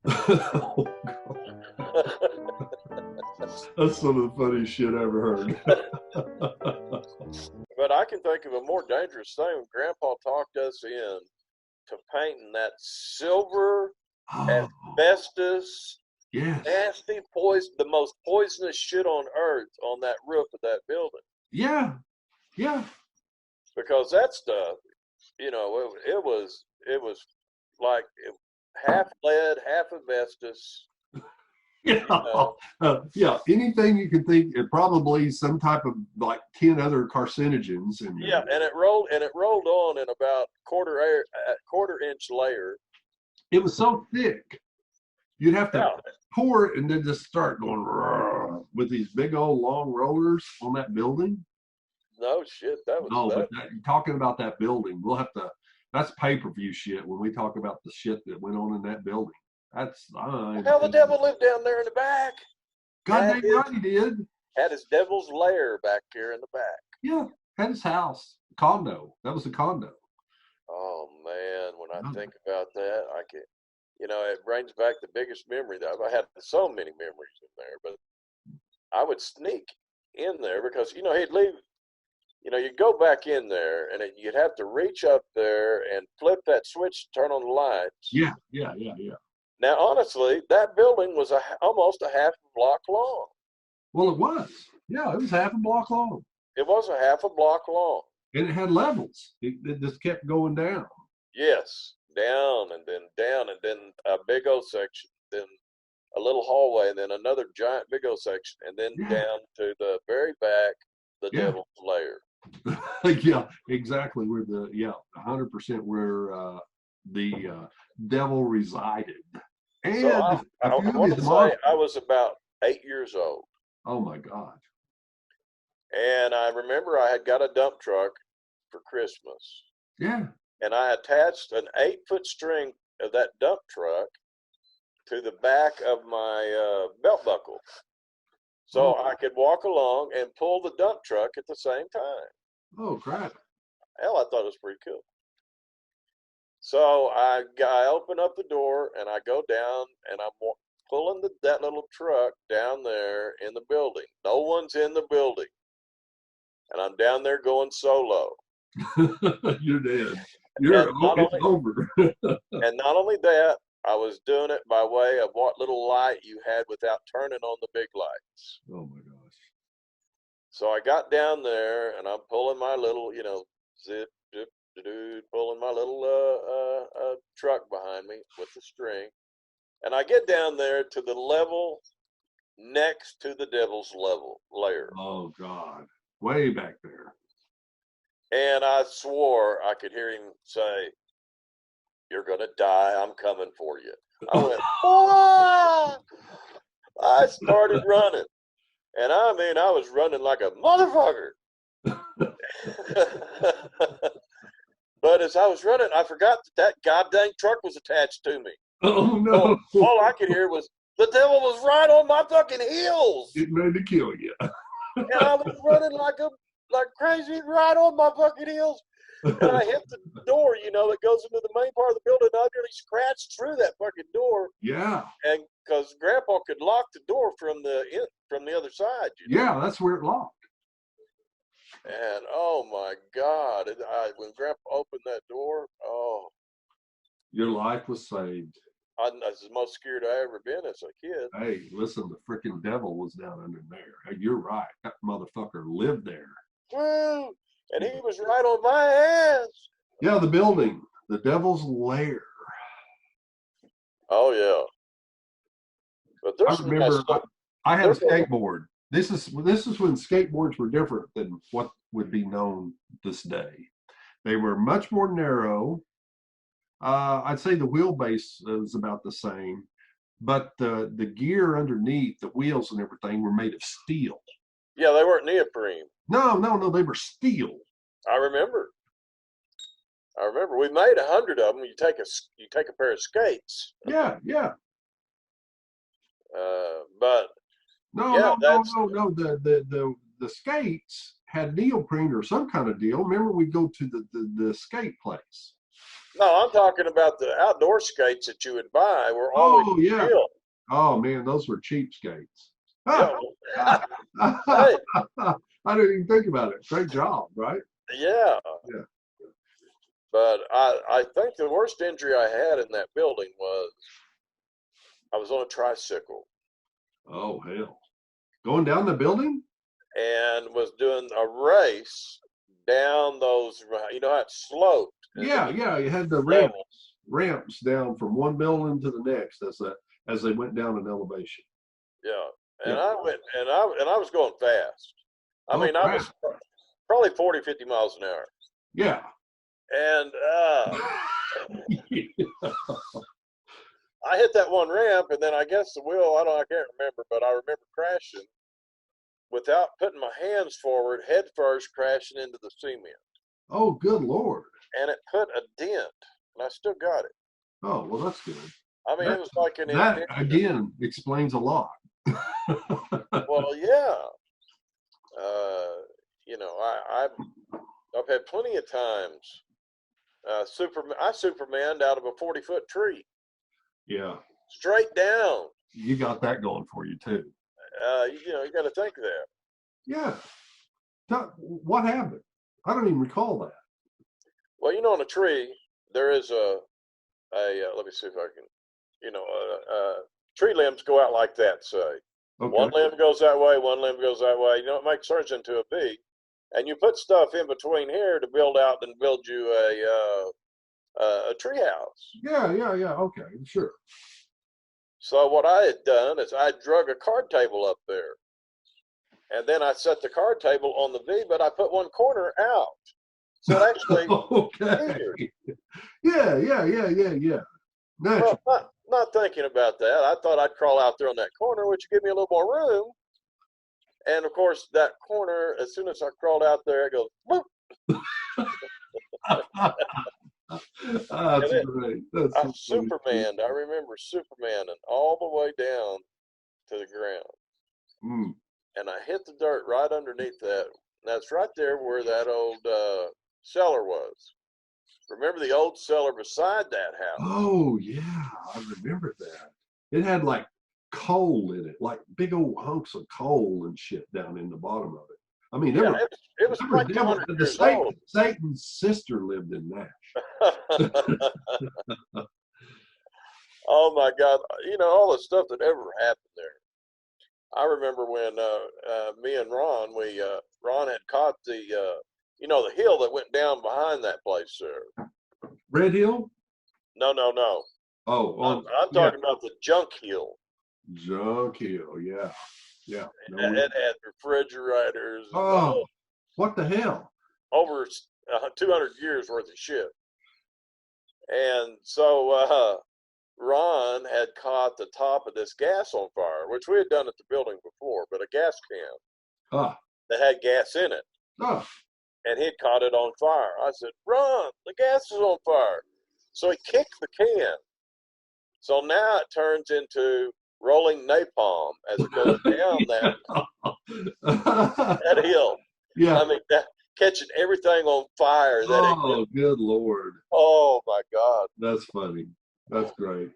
Oh, that's some of the funniest shit I ever heard. But I can think of a more dangerous thing. Grandpa talked us in to painting that silver Oh, asbestos, yes. nasty poison, the most poisonous shit on earth on that roof of that building. Yeah. Yeah. Because that stuff, it was like half lead, half asbestos. Yeah. You know, Yeah. Anything you can think, probably some type of like 10 other carcinogens in yeah, there. and it rolled on in about quarter inch layer. It was so thick, you'd have to Yeah, pour it and then just start going with these big old long rollers on that building. no shit, that was No, but that. talking about that building, we'll have to. That's pay-per-view shit when we talk about the shit that went on in that building. That's Hell, the devil lived down there in the back. Had goddamn his right he did. had his Devil's Lair back here in the back. Yeah, had his house condo. That was a condo. Oh man, when I think about that, I can, it brings back the biggest memory that I had so many memories in there. But I would sneak in there because he'd leave. You'd go back in there and you'd have to reach up there and flip that switch to turn on the lights. Yeah, yeah, yeah, yeah. Now, honestly, that building was almost a half a block long. Well, it was. Yeah, it was half a block long, It was a half a block long. and it had levels. It just kept going down. Yes, down and then a big old section, then a little hallway, and then another giant big old section, and then Yeah, down to the very back, the yeah, Devil's Lair. yeah. Exactly where 100% where the devil resided, So and a I few of want his to say I monsters. was about 8 years old. Oh my God. And I remember I had got a dump truck for Christmas, Yeah. and I attached an 8 foot string of that dump truck to the back of my belt buckle so Oh, I could walk along and pull the dump truck at the same time. oh crap. Hell, I thought it was pretty cool. So I open up the door and I go down and I'm pulling that little truck down there in the building. No one's in the building, and I'm down there going solo. You're dead. And not It's only over. and not only that, I was doing it by way of what little light you had without turning on the big lights. Oh my gosh. So I got down there and I'm pulling my little, zip, zip, dude, pulling my little truck behind me with the string. And I get down there to the level next to the Devil's Lair. Oh God. Way back there. And I swore I could hear him say, "You're going to die. I'm coming for you." I went, "Ah!" I started running. And I mean, I was running like a motherfucker. But as I was running, I forgot that goddamn truck was attached to me. Oh So no. all I could hear was the devil was right on my fucking heels. It made to kill you. And I was running like crazy right on my fucking heels. And I hit the door, that goes into the main part of the building. I nearly scratched through that fucking door. Yeah. And because Grandpa could lock the door from the other side, Yeah, that's where it locked. And oh my God, when Grandpa opened that door, oh, Your life was saved. I was the most scared I ever been as a kid. Hey, listen, the freaking devil was down under there. Hey, you're right. That motherfucker lived there. Woo! And he was right on my ass. Yeah, the building, the Devil's Lair. Oh yeah, but I there's some nice remember stuff. I had a There's a, skateboard. This is when skateboards were different than what would be known this day. They were much more narrow. I'd say the wheelbase was about the same, but the gear underneath, the wheels and everything were made of steel. yeah, they weren't neoprene. No, no, no, they were steel. I remember. We made 100 of them. You take a pair of skates. Yeah, yeah. But No, yeah, no, no, no, no. The skates had neoprene or some kind of deal. Remember, we'd go to the skate place. No, I'm talking about the outdoor skates that you would buy were always Oh yeah. steel. Oh man, those were cheapskates. Yeah. I Hey, didn't even think about it. Great job, right? yeah. Yeah. But I think the worst injury I had in that building was I was on a tricycle Oh hell. Going down the building? and was doing a race down those, you know how it sloped and then Yeah, yeah. You had the level. ramps down from one building to the next as they went down an elevation. Yeah. And Yeah. I went and I was going fast. I Oh mean, I crap. was probably 40, 50 miles an hour. Yeah. And I hit that one ramp, and then I guess the wheel, I can't remember, but I remember crashing without putting my hands forward, head first, crashing into the cement. Oh, good Lord. And it put a dent, and I still got it. Oh, well, that's good. I mean, it That was like an that indention. again explains a lot. Well, yeah. You know, I've had plenty of times. I Supermaned out of a 40-foot tree, Yeah, straight down. you got that going for you too. You know, you got to think of that. Yeah. What happened? I don't even recall that. Well, you know, on a tree there is let me see if I can. You know, tree limbs go out like that. Say, Okay. one limb goes that way, one limb goes that way. You know, it makes turns into a V, and you put stuff in between here to build out and build you a tree house. Yeah, yeah, yeah. Okay, sure. So what I had done is I drug a card table up there, and then I set the card table on the V, but I put one corner out, so it actually Okay. heated. Yeah, yeah, yeah, yeah, yeah. Natural. Well, not thinking about that. I thought I'd crawl out there on that corner, which would give me a little more room. And of course, that corner, as soon as I crawled out there, it goes, whoop. That's And great. That's I so funny. Superman. I remember Supermaning all the way down to the ground. Mm. And I hit the dirt right underneath that. That's right there where that old cellar was. Remember the old cellar beside that house? Oh yeah, I remember that. It had like coal in it, like big old hunks of coal and shit down in the bottom of it. I mean, Yeah, it was like devil, 200 years old. Satan's sister lived in Nash. Oh my God! You know all the stuff that ever happened there. I remember when me and Ron, Ron had caught the you know the hill that went down behind that place there. Red Hill? No, no, no. Oh, I'm yeah, talking about the junk hill. Junk Hill. Yeah, yeah. No, It had refrigerators and oh, what the hell? over 200 years worth of shit. And so Ron had caught the top of this gas on fire, which we had done at the building before, but a gas can Ah, that had gas in it. oh, And he'd caught it on fire. I said, Ron, the gas is on fire. So he kicked the can. So now it turns into rolling napalm as it goes down that hill. yeah. I mean, catching everything on fire. Oh, good Lord. Oh my God. That's funny. That's great.